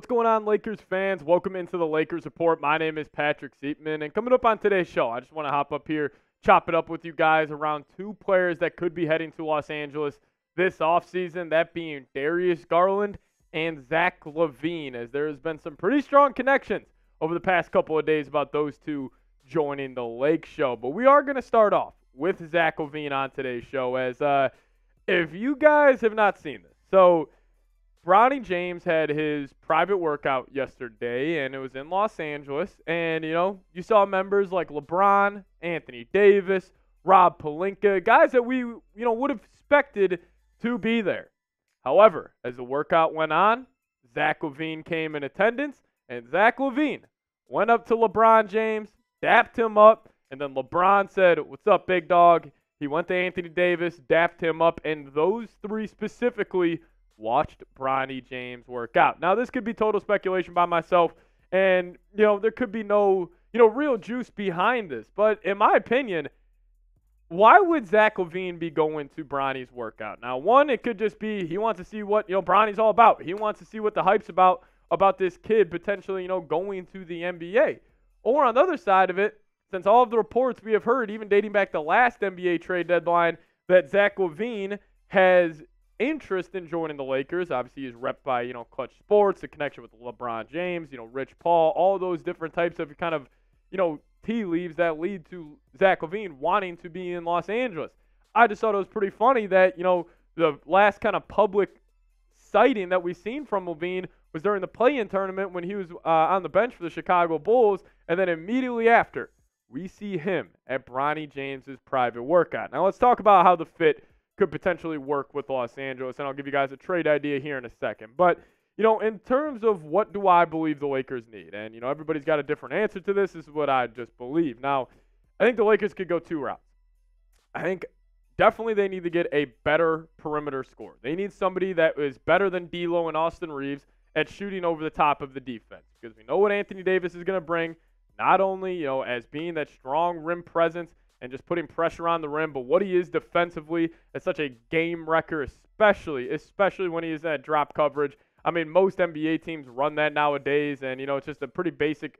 What's going on, Lakers fans? Welcome into the Lakers Report. My name is Patrick Siepman, and coming up on today's show, I just want to hop up here, chop it up with you guys around two players that could be heading to Los Angeles this offseason, that being Darius Garland and Zach LaVine, as there has been some pretty strong connections over the past couple of days about those two joining the Lake Show. But we are going to start off with Zach LaVine on today's show, as if you guys have not seen this. So Bronny James had his private workout yesterday, and it was in Los Angeles. And, you saw members like LeBron, Anthony Davis, Rob Pelinka, guys that we, would have expected to be there. However, as the workout went on, Zach LaVine came in attendance, and Zach LaVine went up to LeBron James, dapped him up, and then LeBron said, "What's up, big dog?" He went to Anthony Davis, dapped him up, and those three specifically watched Bronny James work out. Now, this could be total speculation by myself, and, there could be no, real juice behind this. But in my opinion, why would Zach LaVine be going to Bronny's workout? Now, one, it could just be he wants to see what, Bronny's all about. He wants to see what the hype's about this kid potentially, going to the NBA. Or on the other side of it, since all of the reports we have heard, even dating back to the last NBA trade deadline, that Zach LaVine has interest in joining the Lakers. Obviously, he's repped by, Clutch Sports, the connection with LeBron James, Rich Paul, all those different types of kind of, tea leaves that lead to Zach LaVine wanting to be in Los Angeles. I just thought it was pretty funny that, the last kind of public sighting that we've seen from LaVine was during the play-in tournament when he was on the bench for the Chicago Bulls, and then immediately after, we see him at Bronny James's private workout. Now, let's talk about how the fit could potentially work with Los Angeles, and I'll give you guys a trade idea here in a second. But, in terms of what do I believe the Lakers need, and, everybody's got a different answer to this. This is what I just believe. Now, I think the Lakers could go two routes. I think definitely they need to get a better perimeter scorer. They need somebody that is better than D'Lo and Austin Reaves at shooting over the top of the defense, because we know what Anthony Davis is going to bring, not only, as being that strong rim presence and just putting pressure on the rim, but what he is defensively as such a game wrecker, especially when he is at drop coverage. I mean, most NBA teams run that nowadays, and, it's just a pretty basic,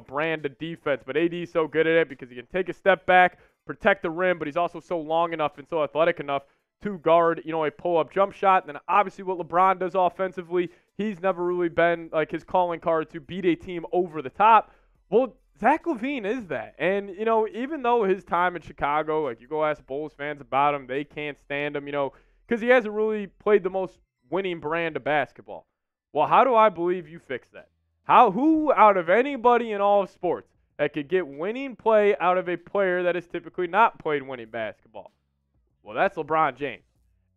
brand of defense. But AD is so good at it because he can take a step back, protect the rim, but he's also so long enough and so athletic enough to guard, a pull-up jump shot. And then obviously what LeBron does offensively, he's never really been like his calling card to beat a team over the top. Well, Zach LaVine is that. And, even though his time in Chicago, like you go ask Bulls fans about him, they can't stand him, because he hasn't really played the most winning brand of basketball. Well, how do I believe you fix that? Who out of anybody in all of sports that could get winning play out of a player that has typically not played winning basketball? Well, that's LeBron James.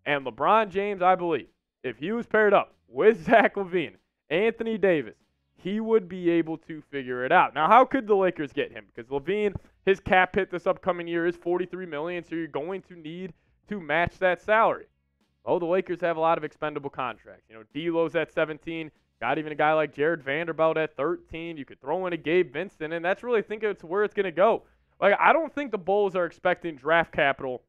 And LeBron James, I believe, if he was paired up with Zach LaVine, Anthony Davis, he would be able to figure it out. Now, how could the Lakers get him? Because LaVine, his cap hit this upcoming year is $43 million, so you're going to need to match that salary. Oh, the Lakers have a lot of expendable contracts. D'Lo's at 17, got even a guy like Jared Vanderbilt at 13. You could throw in a Gabe Vincent, and that's really thinking it's where it's going to go. Like, I don't think the Bulls are expecting draft capital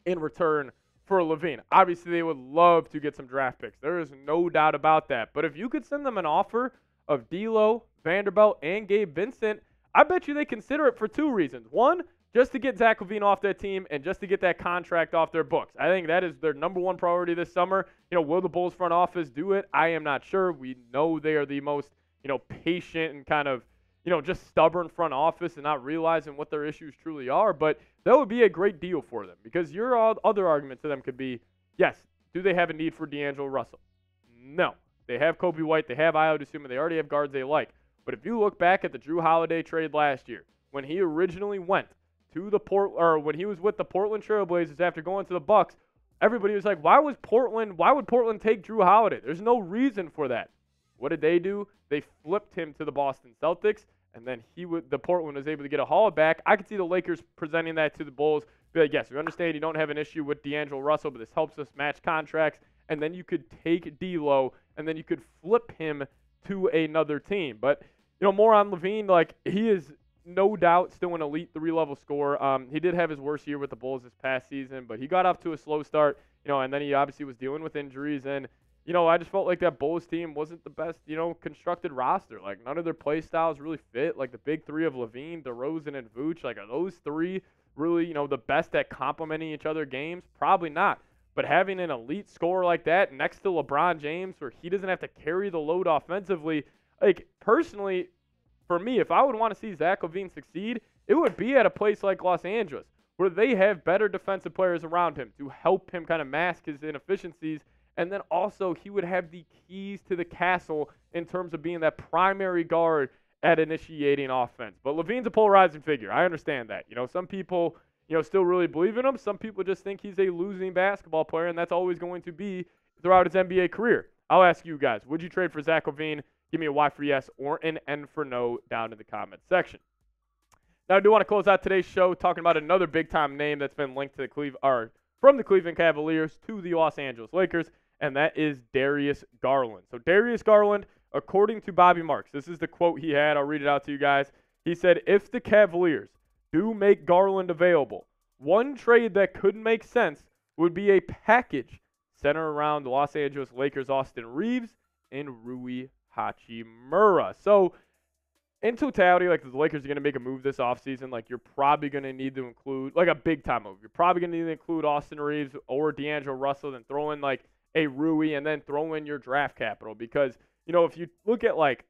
in return for LaVine. Obviously, they would love to get some draft picks. There is no doubt about that. But if you could send them an offer of D'Lo, Vanderbilt, and Gabe Vincent, I bet you they consider it for two reasons. One, just to get Zach LaVine off that team and just to get that contract off their books. I think that is their number one priority this summer. Will the Bulls front office do it? I am not sure. We know they are the most, patient and kind of, just stubborn front office and not realizing what their issues truly are. But that would be a great deal for them, because your other argument to them could be, yes, do they have a need for D'Angelo Russell? No. They have Kobe White. They have Ayo Dosunmu. They already have guards they like. But if you look back at the Drew Holiday trade last year, when he originally went to when he was with the Portland Trailblazers after going to the Bucks, everybody was like, why would Portland take Drew Holiday? There's no reason for that. What did they do? They flipped him to the Boston Celtics, and then the Portland was able to get a haul back. I could see the Lakers presenting that to the Bulls. Be like, yes, we understand you don't have an issue with D'Angelo Russell, but this helps us match contracts. And then you could take D'Lo, and then you could flip him to another team. But, more on LaVine, like, he is no doubt still an elite three-level scorer. He did have his worst year with the Bulls this past season, but he got off to a slow start, and then he obviously was dealing with injuries. And I just felt like that Bulls team wasn't the best, constructed roster. Like, none of their play styles really fit. Like, the big three of LaVine, DeRozan, and Vooch, like, are those three really, the best at complementing each other games? Probably not. But having an elite scorer like that next to LeBron James where he doesn't have to carry the load offensively, like, personally, for me, if I would want to see Zach LaVine succeed, it would be at a place like Los Angeles where they have better defensive players around him to help him kind of mask his inefficiencies. And then also he would have the keys to the castle in terms of being that primary guard at initiating offense. But LaVine's a polarizing figure. I understand that. Some people, still really believe in him. Some people just think he's a losing basketball player, and that's always going to be throughout his NBA career. I'll ask you guys, would you trade for Zach LaVine? Give me a Y for yes or an N for no down in the comment section. Now, I do want to close out today's show talking about another big-time name that's been linked to from the Cleveland Cavaliers to the Los Angeles Lakers, and that is Darius Garland. So Darius Garland, according to Bobby Marks, this is the quote he had. I'll read it out to you guys. He said, if the Cavaliers do make Garland available, one trade that could make sense would be a package centered around the Los Angeles Lakers' Austin Reaves and Rui Hachimura. So in totality, like, the Lakers are going to make a move this offseason. Like, you're probably going to need to include, like, a big-time move. You're probably going to need to include Austin Reaves or D'Angelo Russell, then throw in, like, a Rui, and then throw in your draft capital. Because, if you look at, like,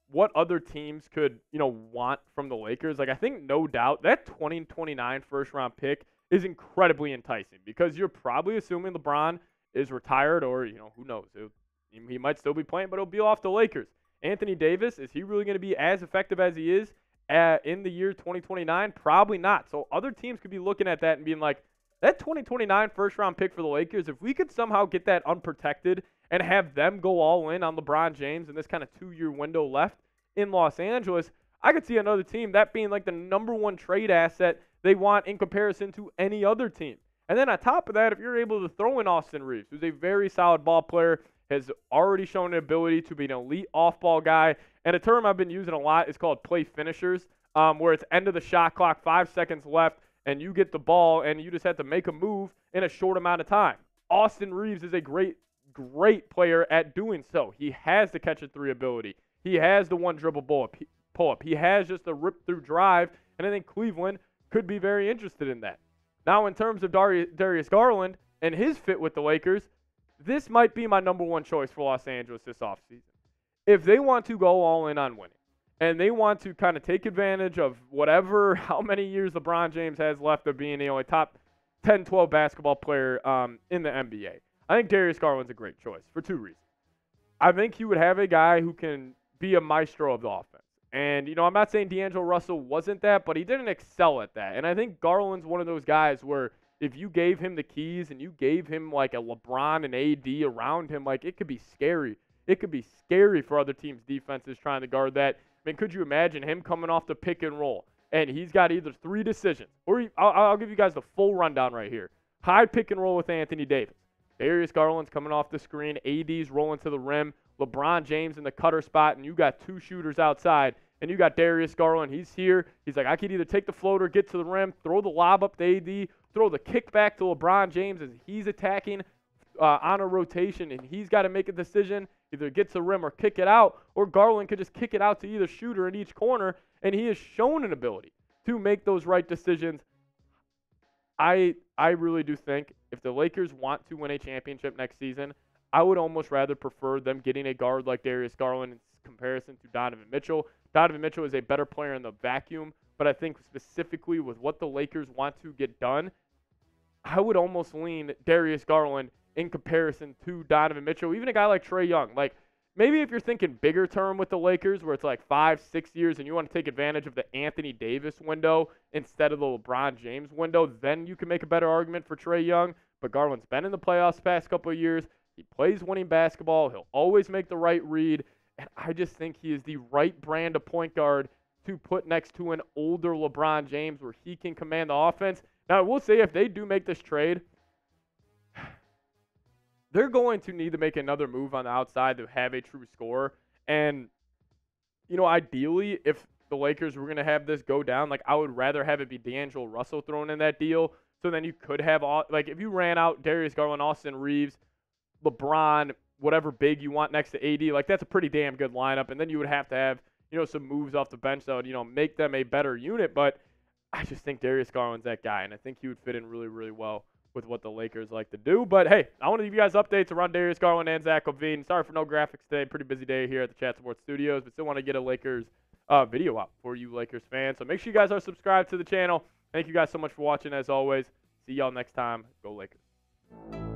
what other teams could, want from the Lakers, like, I think no doubt that 2029 first-round pick is incredibly enticing because you're probably assuming LeBron is retired or, who knows. He might still be playing, but he'll be off the Lakers. Anthony Davis, is he really going to be as effective as he is in the year 2029? Probably not. So other teams could be looking at that and being like, that 2029 first-round pick for the Lakers, if we could somehow get that unprotected and have them go all in on LeBron James in this kind of 2-year window left in Los Angeles, I could see another team, that being like the number one trade asset they want in comparison to any other team. And then on top of that, if you're able to throw in Austin Reaves, who's a very solid ball player, has already shown an ability to be an elite off-ball guy. And a term I've been using a lot is called play finishers, where it's end of the shot clock, 5 seconds left, and you get the ball, and you just have to make a move in a short amount of time. Austin Reaves is a great player at doing so. He has the catch-and-three ability. He has the one dribble pull-up. He has just a rip-through drive, and I think Cleveland could be very interested in that. Now, in terms of Darius Garland and his fit with the Lakers, this might be my number one choice for Los Angeles this offseason. If they want to go all in on winning, and they want to kind of take advantage of how many years LeBron James has left of being a top 10, 12 basketball player in the NBA, I think Darius Garland's a great choice for 2 reasons. I think he would have a guy who can be a maestro of the offense. And, I'm not saying D'Angelo Russell wasn't that, but he didn't excel at that. And I think Garland's one of those guys where if you gave him the keys and you gave him like a LeBron and AD around him, like, it could be scary. It could be scary for other teams' defenses trying to guard that. I mean, could you imagine him coming off the pick and roll? And he's got either 3 decisions, or I'll give you guys the full rundown right here. High pick and roll with Anthony Davis. Darius Garland's coming off the screen. AD's rolling to the rim. LeBron James in the cutter spot, and you got 2 shooters outside. And you got Darius Garland. He's here. He's like, I could either take the floater, get to the rim, throw the lob up to AD, throw the kick back to LeBron James as he's attacking on a rotation, and he's got to make a decision, either get to the rim or kick it out, or Garland could just kick it out to either shooter in each corner, and he has shown an ability to make those right decisions. I really do think if the Lakers want to win a championship next season, I would almost rather prefer them getting a guard like Darius Garland in comparison to Donovan Mitchell. Donovan Mitchell is a better player in the vacuum, but I think specifically with what the Lakers want to get done, I would almost lean Darius Garland in comparison to Donovan Mitchell, even a guy like Trae Young. Like, maybe if you're thinking bigger term with the Lakers, where it's like 5-6 years and you want to take advantage of the Anthony Davis window instead of the LeBron James window, then you can make a better argument for Trae Young. But Garland's been in the playoffs the past couple of years. He plays winning basketball. He'll always make the right read. And I just think he is the right brand of point guard to put next to an older LeBron James where he can command the offense. Now, I will say if they do make this trade, they're going to need to make another move on the outside to have a true scorer. And, ideally, if the Lakers were going to have this go down, like, I would rather have it be D'Angelo Russell thrown in that deal. So then you could have, if you ran out Darius Garland, Austin Reaves, LeBron, whatever big you want next to AD. Like, that's a pretty damn good lineup. And then you would have to have, some moves off the bench that would, make them a better unit. But I just think Darius Garland's that guy, and I think he would fit in really, really well with what the Lakers like to do. But, hey, I want to give you guys updates around Darius Garland and Zach LaVine. Sorry for no graphics today. Pretty busy day here at the Chat Sports Studios, but still want to get a Lakers video up for you Lakers fans. So make sure you guys are subscribed to the channel. Thank you guys so much for watching, as always. See y'all next time. Go Lakers.